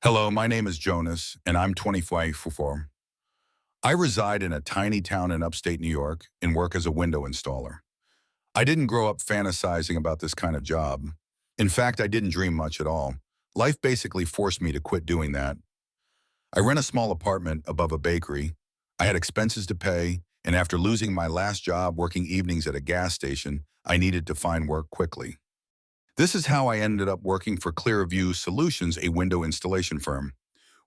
Hello, my name is Jonas, and I'm 24. I reside in a tiny town in upstate New York and work as a window installer. I didn't grow up fantasizing about this kind of job. In fact, I didn't dream much at all. Life basically forced me to quit doing that. I rent a small apartment above a bakery. I had expenses to pay, and after losing my last job working evenings at a gas station, I needed to find work quickly. This is how I ended up working for Clearview Solutions, a window installation firm.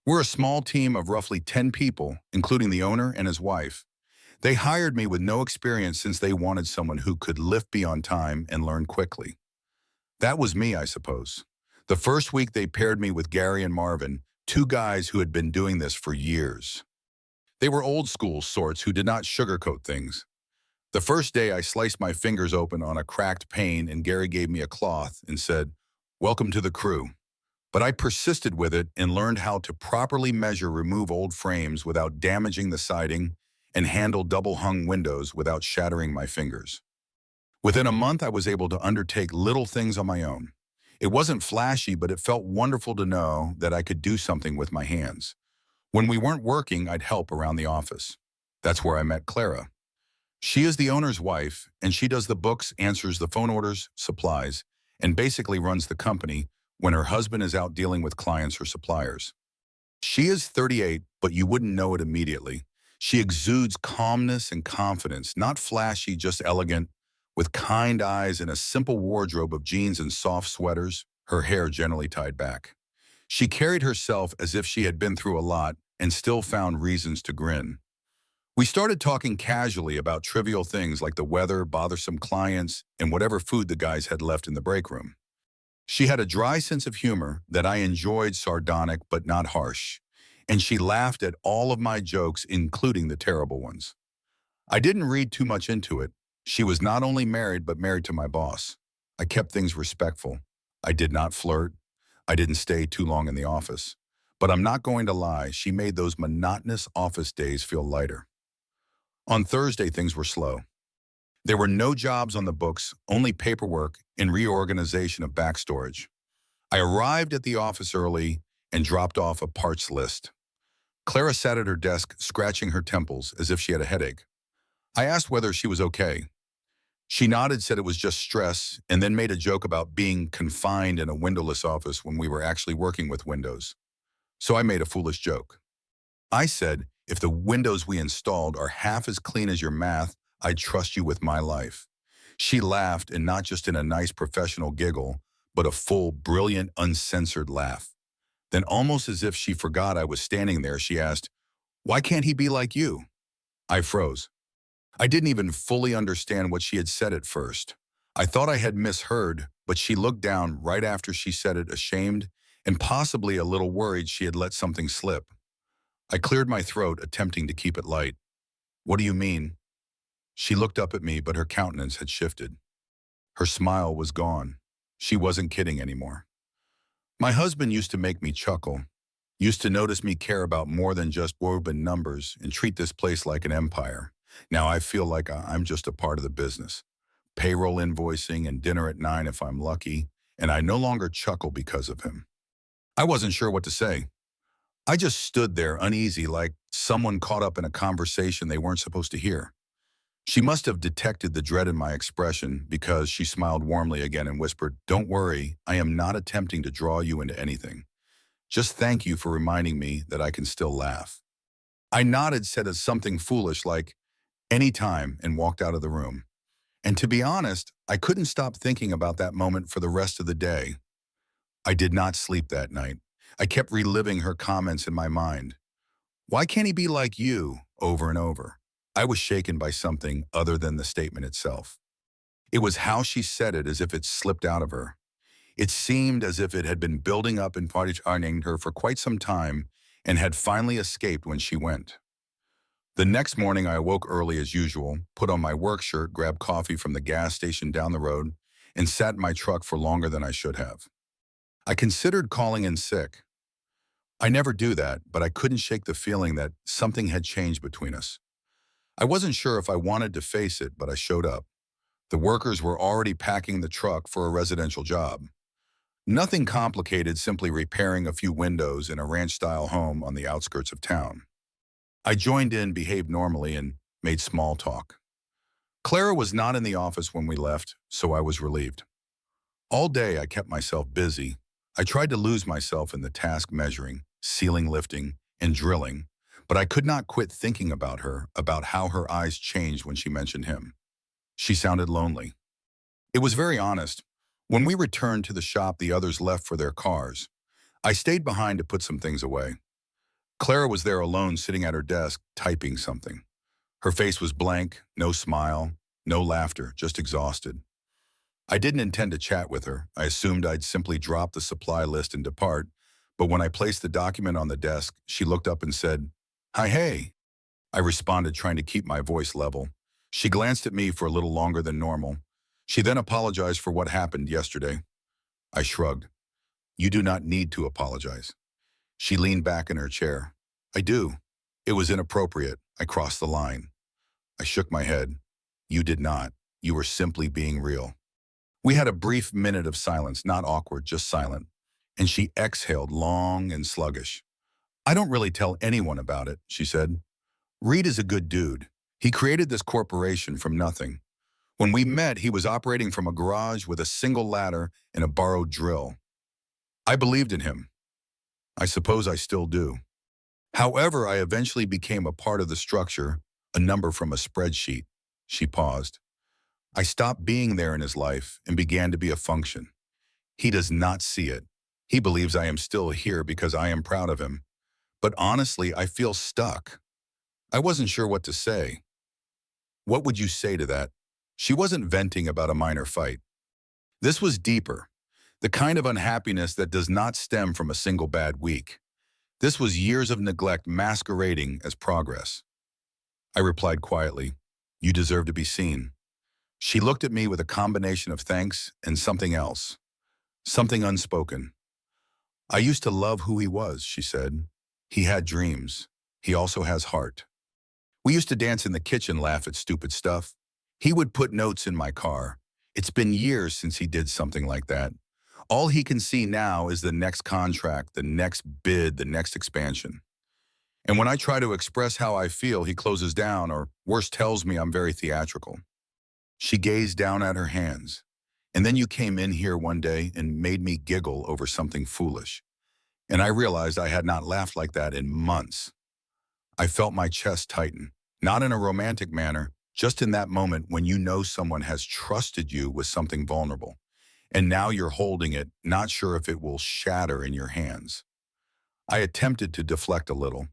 We're a small team of roughly 10 people, including the owner and his wife. They hired me with no experience since they wanted someone who could lift me on time and learn quickly. That was me, I suppose. The first week they paired me with Gary and Marvin, two guys who had been doing this for years. They were old school sorts who did not sugarcoat things. The first day I sliced my fingers open on a cracked pane and Gary gave me a cloth and said, "Welcome to the crew." But I persisted with it and learned how to properly remove old frames without damaging the siding and handle double-hung windows without shattering my fingers. Within a month, I was able to undertake little things on my own. It wasn't flashy, but it felt wonderful to know that I could do something with my hands. When we weren't working, I'd help around the office. That's where I met Clara. She is the owner's wife, and she does the books, answers the phone orders, supplies, and basically runs the company when her husband is out dealing with clients or suppliers. She is 38, but you wouldn't know it immediately. She exudes calmness and confidence, not flashy, just elegant, with kind eyes and a simple wardrobe of jeans and soft sweaters, her hair generally tied back. She carried herself as if she had been through a lot and still found reasons to grin. We started talking casually about trivial things like the weather, bothersome clients, and whatever food the guys had left in the break room. She had a dry sense of humor that I enjoyed, sardonic but not harsh, and she laughed at all of my jokes, including the terrible ones. I didn't read too much into it. She was not only married but married to my boss. I kept things respectful. I did not flirt. I didn't stay too long in the office. But I'm not going to lie, she made those monotonous office days feel lighter. On Thursday, things were slow. There were no jobs on the books, only paperwork and reorganization of back storage. I arrived at the office early and dropped off a parts list. Clara sat at her desk, scratching her temples as if she had a headache. I asked whether she was okay. She nodded, said it was just stress, and then made a joke about being confined in a windowless office when we were actually working with windows. So I made a foolish joke. I said, if the windows we installed are half as clean as your math, I'd trust you with my life. She laughed, and not just in a nice professional giggle, but a full, brilliant, uncensored laugh. Then, almost as if she forgot I was standing there, she asked, "Why can't he be like you?" I froze. I didn't even fully understand what she had said at first. I thought I had misheard, but she looked down right after she said it, ashamed and possibly a little worried she had let something slip. I cleared my throat, attempting to keep it light. "What do you mean?" She looked up at me, but her countenance had shifted. Her smile was gone. She wasn't kidding anymore. My husband used to make me chuckle, used to notice me care about more than just woven numbers and treat this place like an empire. Now I feel like I'm just a part of the business. Payroll invoicing and dinner at 9 if I'm lucky, and I no longer chuckle because of him. I wasn't sure what to say. I just stood there uneasy, like someone caught up in a conversation they weren't supposed to hear. She must have detected the dread in my expression because she smiled warmly again and whispered, "Don't worry, I am not attempting to draw you into anything. Just thank you for reminding me that I can still laugh." I nodded, said something foolish like, "Anytime," and walked out of the room. And to be honest, I couldn't stop thinking about that moment for the rest of the day. I did not sleep that night. I kept reliving her comments in my mind. "Why can't he be like you?" over and over. I was shaken by something other than the statement itself. It was how she said it, as if it slipped out of her. It seemed as if it had been building up and partying her for quite some time and had finally escaped when she went. The next morning, I awoke early as usual, put on my work shirt, grabbed coffee from the gas station down the road, and sat in my truck for longer than I should have. I considered calling in sick. I never do that, but I couldn't shake the feeling that something had changed between us. I wasn't sure if I wanted to face it, but I showed up. The workers were already packing the truck for a residential job. Nothing complicated, simply repairing a few windows in a ranch-style home on the outskirts of town. I joined in, behaved normally, and made small talk. Clara was not in the office when we left, so I was relieved. All day I kept myself busy. I tried to lose myself in the task measuring, ceiling lifting, and drilling, but I could not quit thinking about her, about how her eyes changed when she mentioned him. She sounded lonely. It was very honest. When we returned to the shop, the others left for their cars. I stayed behind to put some things away. Clara was there alone, sitting at her desk, typing something. Her face was blank, no smile, no laughter, just exhausted. I didn't intend to chat with her. I assumed I'd simply drop the supply list and depart, but when I placed the document on the desk, she looked up and said, "Hi, hey." I responded, trying to keep my voice level. She glanced at me for a little longer than normal. She then apologized for what happened yesterday. I shrugged. "You do not need to apologize." She leaned back in her chair. "I do. It was inappropriate. I crossed the line." I shook my head. "You did not. You were simply being real." We had a brief minute of silence, not awkward, just silent. And she exhaled, long and sluggish. "I don't really tell anyone about it," she said. "Reed is a good dude. He created this corporation from nothing. When we met, he was operating from a garage with a single ladder and a borrowed drill. I believed in him. I suppose I still do. However, I eventually became a part of the structure, a number from a spreadsheet." She paused. "I stopped being there in his life and began to be a function. He does not see it. He believes I am still here because I am proud of him. But honestly, I feel stuck." I wasn't sure what to say. "What would you say to that?" She wasn't venting about a minor fight. This was deeper, the kind of unhappiness that does not stem from a single bad week. This was years of neglect masquerading as progress. I replied quietly, "You deserve to be seen." She looked at me with a combination of thanks and something else, something unspoken. "I used to love who he was," she said. "He had dreams. He also has heart. We used to dance in the kitchen, laugh at stupid stuff. He would put notes in my car. It's been years since he did something like that. All he can see now is the next contract, the next bid, the next expansion. And when I try to express how I feel, he closes down, or worse, tells me I'm very theatrical." She gazed down at her hands. "And then you came in here one day and made me giggle over something foolish. And I realized I had not laughed like that in months." I felt my chest tighten, not in a romantic manner, just in that moment when you know someone has trusted you with something vulnerable. And now you're holding it, not sure if it will shatter in your hands. I attempted to deflect a little.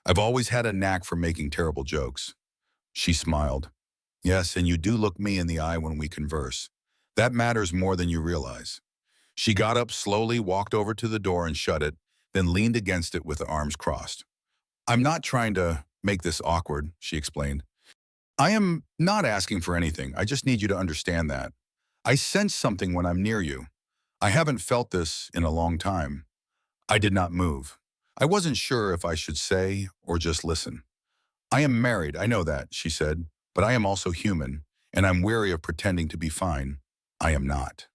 "I've always had a knack for making terrible jokes." She smiled. "Yes, and you do look me in the eye when we converse. That matters more than you realize." She got up slowly, walked over to the door and shut it, then leaned against it with the arms crossed. "I'm not trying to make this awkward," she explained. "I am not asking for anything. I just need you to understand that. I sense something when I'm near you. I haven't felt this in a long time." I did not move. I wasn't sure if I should say or just listen. "I am married, I know that," she said, "but I am also human, and I'm wary of pretending to be fine. I am not.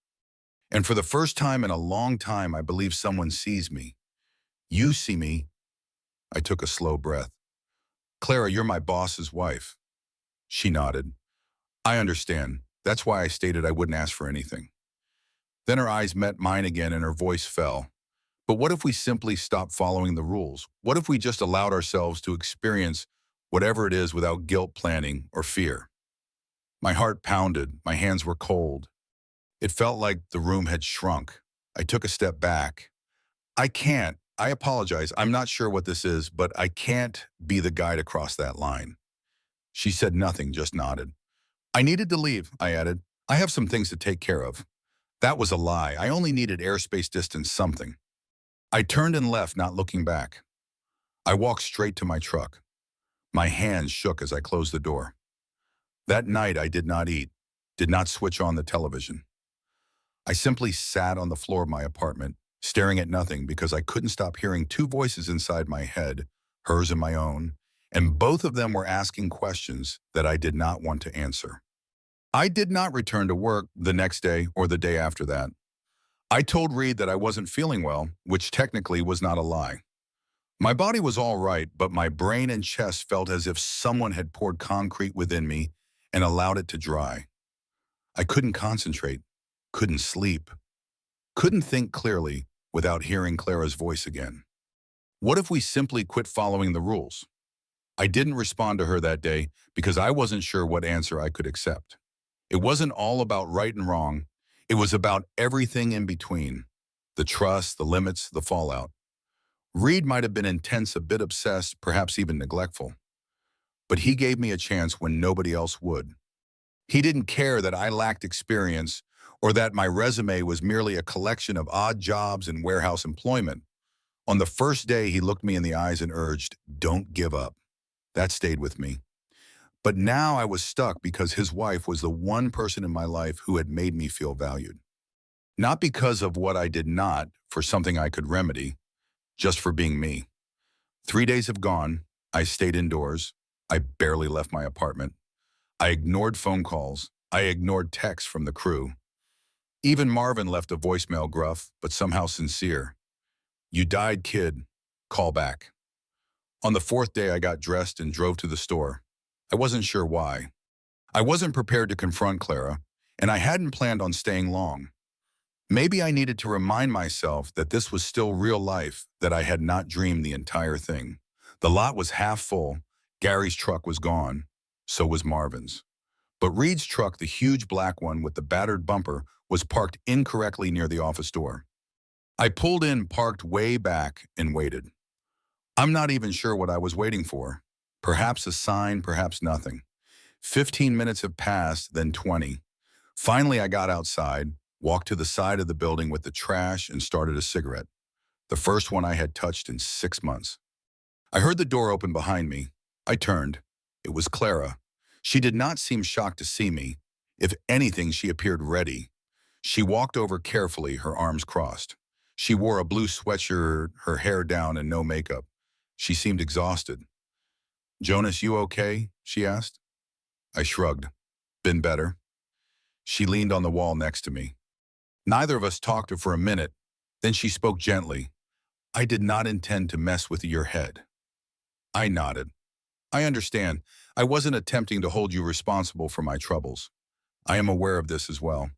And for the first time in a long time, I believe someone sees me. You see me." I took a slow breath. "Clara, you're my boss's wife." She nodded. "I understand. That's why I stated I wouldn't ask for anything." Then her eyes met mine again and her voice fell. "But what if we simply stopped following the rules? What if we just allowed ourselves to experience whatever it is without guilt, planning, or fear?" My heart pounded. My hands were cold. It felt like the room had shrunk. I took a step back. "I can't. I apologize. I'm not sure what this is, but I can't be the guy to cross that line." She said nothing, just nodded. "I needed to leave," I added. "I have some things to take care of." That was a lie. I only needed airspace distance, something. I turned and left, not looking back. I walked straight to my truck. My hands shook as I closed the door. That night I did not eat, did not switch on the television. I simply sat on the floor of my apartment, staring at nothing because I couldn't stop hearing two voices inside my head, hers and my own, and both of them were asking questions that I did not want to answer. I did not return to work the next day or the day after that. I told Reed that I wasn't feeling well, which technically was not a lie. My body was all right, but my brain and chest felt as if someone had poured concrete within me and allowed it to dry. I couldn't concentrate, couldn't sleep, couldn't think clearly without hearing Clara's voice again. What if we simply quit following the rules? I didn't respond to her that day because I wasn't sure what answer I could accept. It wasn't all about right and wrong. It was about everything in between. The trust, the limits, the fallout. Reed might have been intense, a bit obsessed, perhaps even neglectful. But he gave me a chance when nobody else would. He didn't care that I lacked experience or that my resume was merely a collection of odd jobs and warehouse employment. On the first day, he looked me in the eyes and urged, "Don't give up." That stayed with me. But now I was stuck because his wife was the one person in my life who had made me feel valued. Not because of what I did not, for something I could remedy, just for being me. 3 days have gone. I stayed indoors. I barely left my apartment. I ignored phone calls. I ignored texts from the crew. Even Marvin left a voicemail gruff, but somehow sincere. "You died, kid. Call back." On the fourth day, I got dressed and drove to the store. I wasn't sure why. I wasn't prepared to confront Clara, and I hadn't planned on staying long. Maybe I needed to remind myself that this was still real life, that I had not dreamed the entire thing. The lot was half full. Gary's truck was gone. So was Marvin's. But Reed's truck, the huge black one with the battered bumper, was parked incorrectly near the office door. I pulled in, parked way back, and waited. I'm not even sure what I was waiting for. Perhaps a sign, perhaps nothing. 15 minutes have passed, then 20. Finally, I got outside, walked to the side of the building with the trash, and started a cigarette. The first one I had touched in 6 months. I heard the door open behind me. I turned. It was Clara. She did not seem shocked to see me. If anything, she appeared ready. She walked over carefully, her arms crossed. She wore a blue sweatshirt, her hair down, and no makeup. She seemed exhausted. "Jonas, you okay?" she asked. I shrugged. "Been better." She leaned on the wall next to me. Neither of us talked for a minute. Then she spoke gently. "I did not intend to mess with your head." I nodded. "I understand. I wasn't attempting to hold you responsible for my troubles. I am aware of this as well."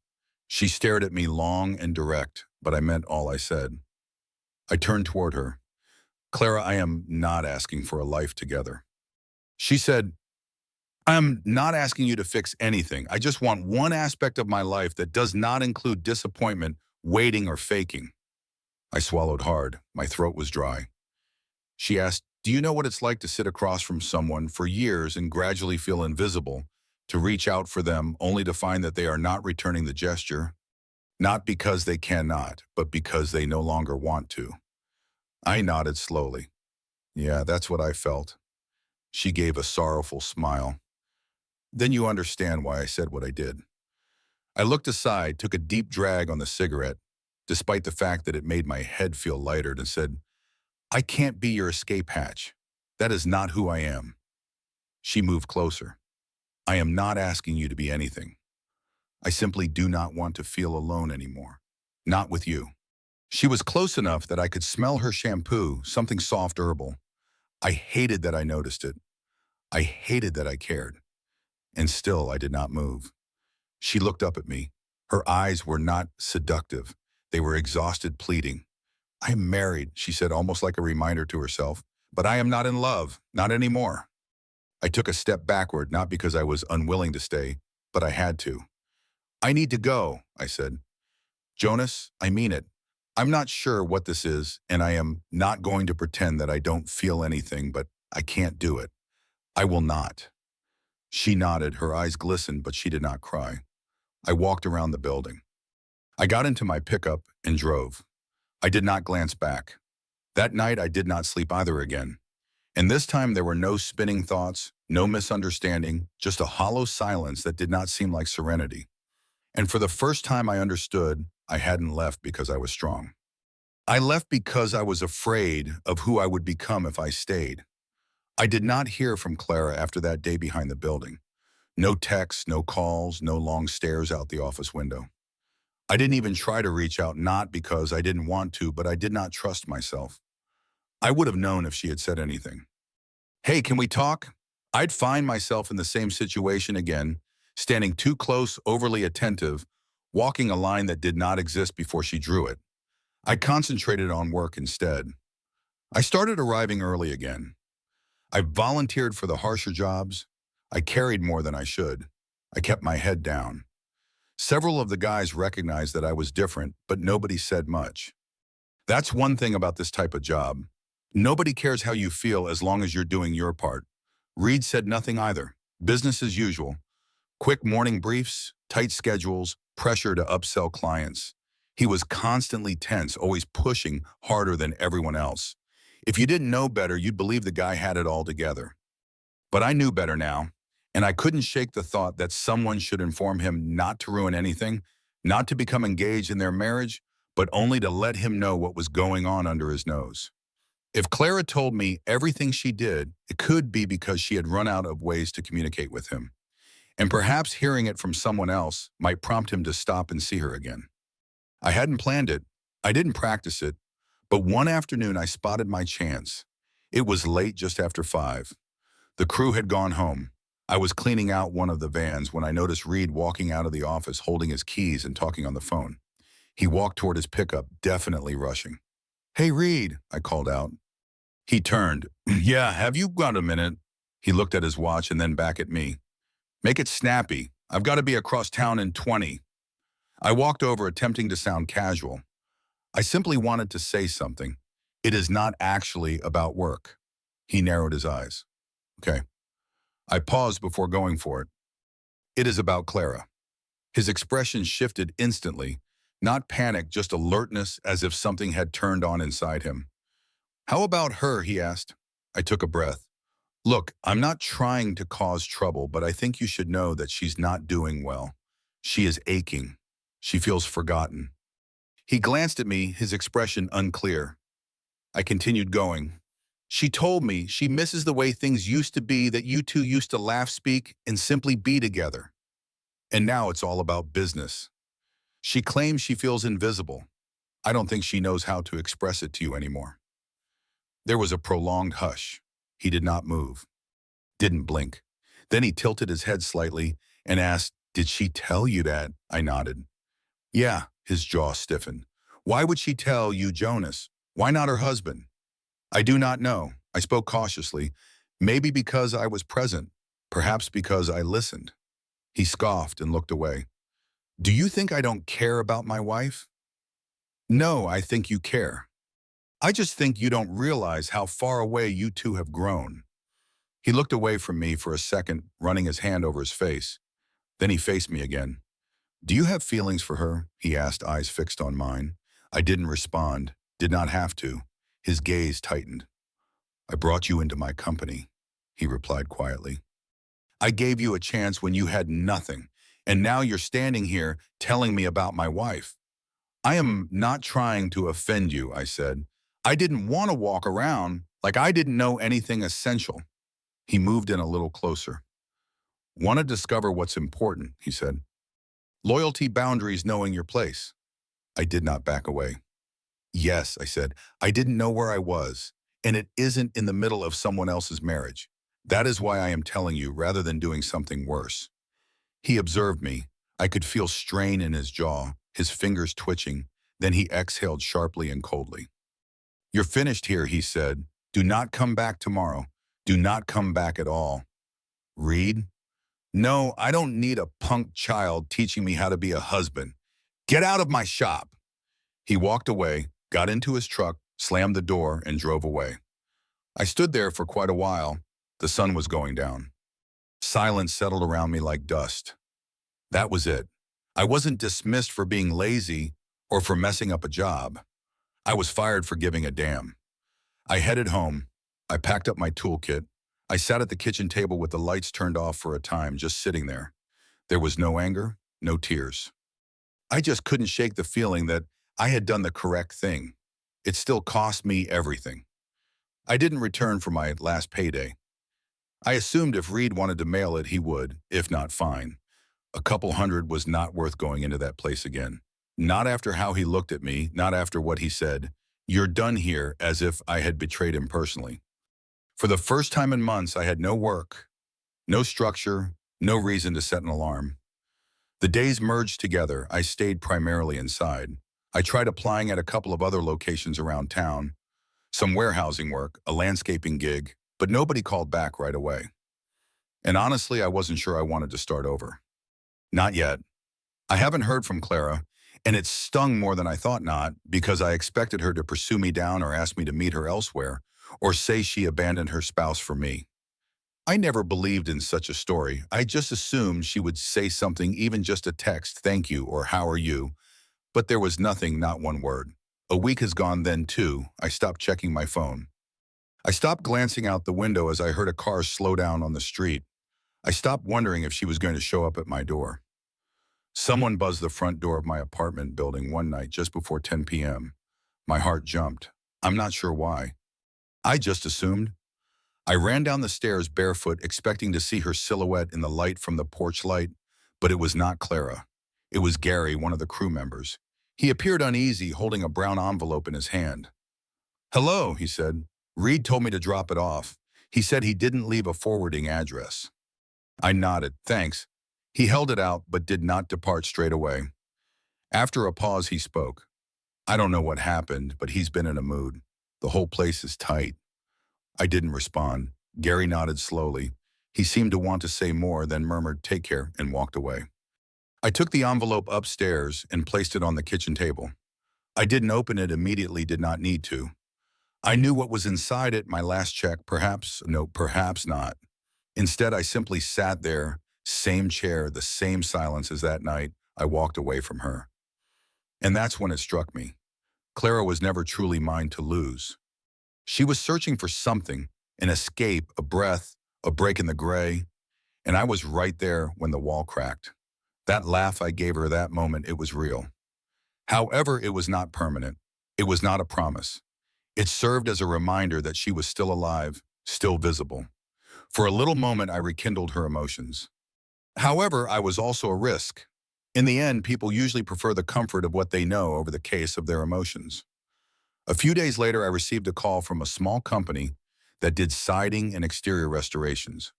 She stared at me long and direct, but I meant all I said. I turned toward her. "Clara, I am not asking for a life together." She said, "I'm not asking you to fix anything. I just want one aspect of my life that does not include disappointment, waiting, or faking." I swallowed hard. My throat was dry. She asked, "Do you know what it's like to sit across from someone for years and gradually feel invisible, to reach out for them only to find that they are not returning the gesture? Not because they cannot, but because they no longer want to." I nodded slowly. "Yeah, that's what I felt." She gave a sorrowful smile. "Then you understand why I said what I did." I looked aside, took a deep drag on the cigarette, despite the fact that it made my head feel lighter, and said, "I can't be your escape hatch. That is not who I am." She moved closer. "I am not asking you to be anything. I simply do not want to feel alone anymore. Not with you." She was close enough that I could smell her shampoo, something soft herbal. I hated that I noticed it. I hated that I cared. And still I did not move. She looked up at me. Her eyes were not seductive. They were exhausted, pleading. "I am married," she said, almost like a reminder to herself. "But I am not in love, not anymore." I took a step backward, not because I was unwilling to stay, but I had to. "I need to go," I said. "Jonas, I mean it. I'm not sure what this is, and I am not going to pretend that I don't feel anything, but I can't do it. I will not." She nodded, her eyes glistened, but she did not cry. I walked around the building. I got into my pickup and drove. I did not glance back. That night I did not sleep either again. And this time there were no spinning thoughts, no misunderstanding, just a hollow silence that did not seem like serenity. And for the first time I understood I hadn't left because I was strong. I left because I was afraid of who I would become if I stayed. I did not hear from Clara after that day behind the building. No texts, no calls, no long stares out the office window. I didn't even try to reach out, not because I didn't want to, but I did not trust myself. I would have known if she had said anything. Hey, can we talk? I'd find myself in the same situation again, standing too close, overly attentive, walking a line that did not exist before she drew it. I concentrated on work instead. I started arriving early again. I volunteered for the harsher jobs. I carried more than I should. I kept my head down. Several of the guys recognized that I was different, but nobody said much. That's one thing about this type of job. Nobody cares how you feel as long as you're doing your part. Reed said nothing either. Business as usual. Quick morning briefs, tight schedules, pressure to upsell clients. He was constantly tense, always pushing harder than everyone else. If you didn't know better, you'd believe the guy had it all together. But I knew better now, and I couldn't shake the thought that someone should inform him not to ruin anything, not to become engaged in their marriage, but only to let him know what was going on under his nose. If Clara told me everything she did, it could be because she had run out of ways to communicate with him. And perhaps hearing it from someone else might prompt him to stop and see her again. I hadn't planned it. I didn't practice it. But one afternoon I spotted my chance. It was late, just after 5. The crew had gone home. I was cleaning out one of the vans when I noticed Reed walking out of the office holding his keys and talking on the phone. He walked toward his pickup, definitely rushing. "Hey, Reed," I called out. He turned. "Yeah, have you got a minute?" He looked at his watch and then back at me. "Make it snappy. I've got to be across town in 20. I walked over, attempting to sound casual. I simply wanted to say something. It is not actually about work. He narrowed his eyes. Okay. I paused before going for it. It is about Clara. His expression shifted instantly, not panic, just alertness, as if something had turned on inside him. How about her, he asked. I took a breath. Look, I'm not trying to cause trouble, but I think you should know that she's not doing well. She is aching. She feels forgotten. He glanced at me, his expression unclear. I continued going. She told me she misses the way things used to be, that you two used to laugh, speak, and simply be together. And now it's all about business. She claims she feels invisible. I don't think she knows how to express it to you anymore. There was a prolonged hush. He did not move, didn't blink. Then he tilted his head slightly and asked, "Did she tell you that?" I nodded. Yeah, his jaw stiffened. Why would she tell you, Jonas? Why not her husband? I do not know. I spoke cautiously. Maybe because I was present. Perhaps because I listened. He scoffed and looked away. Do you think I don't care about my wife? No, I think you care. I just think you don't realize how far away you two have grown. He looked away from me for a second, running his hand over his face. Then he faced me again. Do you have feelings for her? He asked, eyes fixed on mine. I didn't respond, did not have to. His gaze tightened. I brought you into my company, he replied quietly. I gave you a chance when you had nothing, and now you're standing here telling me about my wife. I am not trying to offend you, I said. I didn't want to walk around like I didn't know anything essential. He moved in a little closer. Want to discover what's important, he said. Loyalty, boundaries, knowing your place. I did not back away. Yes, I said, I didn't know where I was, and it isn't in the middle of someone else's marriage. That is why I am telling you rather than doing something worse. He observed me. I could feel strain in his jaw, his fingers twitching. Then he exhaled sharply and coldly. You're finished here, he said. Do not come back tomorrow. Do not come back at all. Reed? No, I don't need a punk child teaching me how to be a husband. Get out of my shop. He walked away, got into his truck, slammed the door, and drove away. I stood there for quite a while. The sun was going down. Silence settled around me like dust. That was it. I wasn't dismissed for being lazy or for messing up a job. I was fired for giving a damn. I headed home. I packed up my toolkit. I sat at the kitchen table with the lights turned off for a time, just sitting there. There was no anger, no tears. I just couldn't shake the feeling that I had done the correct thing. It still cost me everything. I didn't return for my last payday. I assumed if Reed wanted to mail it, he would, if not fine. A couple hundred was not worth going into that place again. Not after how he looked at me, not after what he said. You're done here, as if I had betrayed him personally. For the first time in months, I had no work, no structure, no reason to set an alarm. The days merged together. I stayed primarily inside. I tried applying at a couple of other locations around town, some warehousing work, a landscaping gig, but nobody called back right away. And honestly, I wasn't sure I wanted to start over. Not yet. I haven't heard from Clara, and it stung more than I thought not, because I expected her to pursue me down or ask me to meet her elsewhere, or say she abandoned her spouse for me. I never believed in such a story. I just assumed she would say something, even just a text, thank you, or how are you, but there was nothing, not one word. A week has gone then too. I stopped checking my phone. I stopped glancing out the window as I heard a car slow down on the street. I stopped wondering if she was going to show up at my door. Someone buzzed the front door of my apartment building one night just before 10 p.m. My heart jumped. I'm not sure why. I just assumed. I ran down the stairs barefoot, expecting to see her silhouette in the light from the porch light, but it was not Clara. It was Gary, one of the crew members. He appeared uneasy, holding a brown envelope in his hand. Hello, he said. Reed told me to drop it off. He said he didn't leave a forwarding address. I nodded, thanks. He held it out, but did not depart straight away. After a pause, he spoke. I don't know what happened, but he's been in a mood. The whole place is tight. I didn't respond. Gary nodded slowly. He seemed to want to say more, then murmured, take care, and walked away. I took the envelope upstairs and placed it on the kitchen table. I didn't open it immediately, did not need to. I knew what was inside it, my last check, perhaps, no, perhaps not. Instead, I simply sat there, same chair, the same silence as that night. I walked away from her. And that's when it struck me. Clara was never truly mine to lose. She was searching for something, an escape, a breath, a break in the gray, and I was right there when the wall cracked. That laugh I gave her that moment, it was real. However, it was not permanent. It was not a promise. It served as a reminder that she was still alive, still visible. For a little moment, I rekindled her emotions. However, I was also a risk. In the end, people usually prefer the comfort of what they know over the case of their emotions. A few days later, I received a call from a small company that did siding and exterior restorations.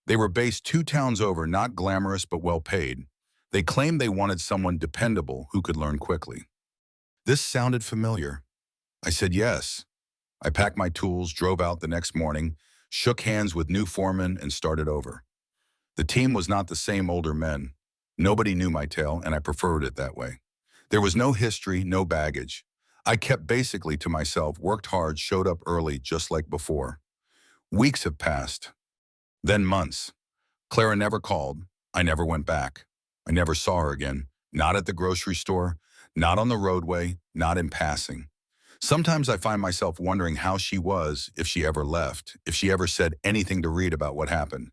They were based 2 towns over, not glamorous but well paid. They claimed they wanted someone dependable who could learn quickly. This sounded familiar. I said yes. I packed my tools, drove out the next morning, shook hands with new foremen, and started over. The team was not the same older men. Nobody knew my tale, and I preferred it that way. There was no history, no baggage. I kept basically to myself, worked hard, showed up early, just like before. Weeks have passed. Then months. Clara never called. I never went back. I never saw her again. Not at the grocery store, not on the roadway, not in passing. Sometimes I find myself wondering how she was, if she ever left, if she ever said anything to Reed about what happened.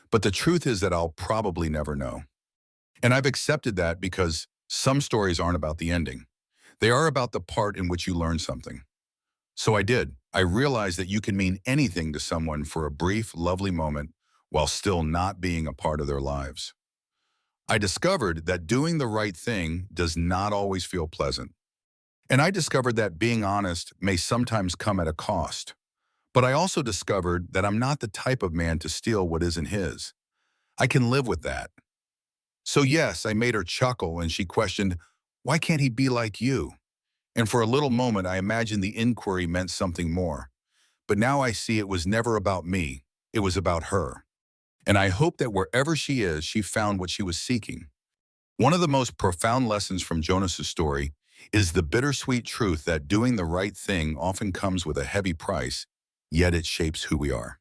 But the truth is that I'll probably never know. And I've accepted that because some stories aren't about the ending. They are about the part in which you learn something. So I did. I realized that you can mean anything to someone for a brief, lovely moment while still not being a part of their lives. I discovered that doing the right thing does not always feel pleasant. And I discovered that being honest may sometimes come at a cost. But I also discovered that I'm not the type of man to steal what isn't his. I can live with that. So yes, I made her chuckle and she questioned, why can't he be like you? And for a little moment, I imagined the inquiry meant something more. But now I see it was never about me. It was about her. And I hope that wherever she is, she found what she was seeking. One of the most profound lessons from Jonas's story is the bittersweet truth that doing the right thing often comes with a heavy price, yet it shapes who we are.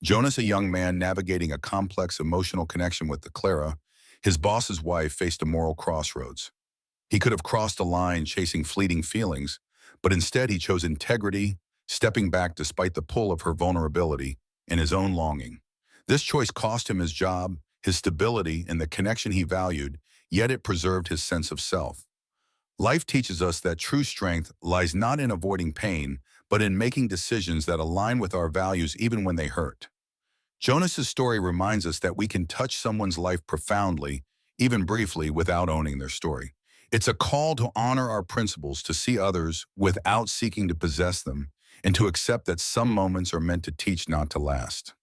Jonas, a young man navigating a complex emotional connection with Clara, his boss's wife, faced a moral crossroads. He could have crossed a line chasing fleeting feelings, but instead he chose integrity, stepping back despite the pull of her vulnerability and his own longing. This choice cost him his job, his stability, and the connection he valued, yet it preserved his sense of self. Life teaches us that true strength lies not in avoiding pain, but in making decisions that align with our values even when they hurt. Jonas's story reminds us that we can touch someone's life profoundly, even briefly, without owning their story. It's a call to honor our principles, to see others without seeking to possess them, and to accept that some moments are meant to teach, not to last.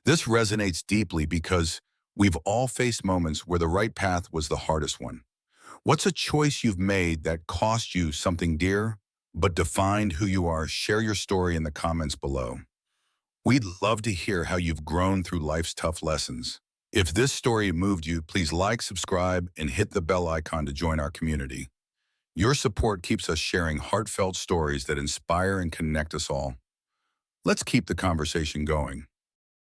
This resonates deeply because we've all faced moments where the right path was the hardest one. What's a choice you've made that cost you something dear, but defined who you are? Share your story in the comments below. We'd love to hear how you've grown through life's tough lessons. If this story moved you, please like, subscribe, and hit the bell icon to join our community. Your support keeps us sharing heartfelt stories that inspire and connect us all. Let's keep the conversation going.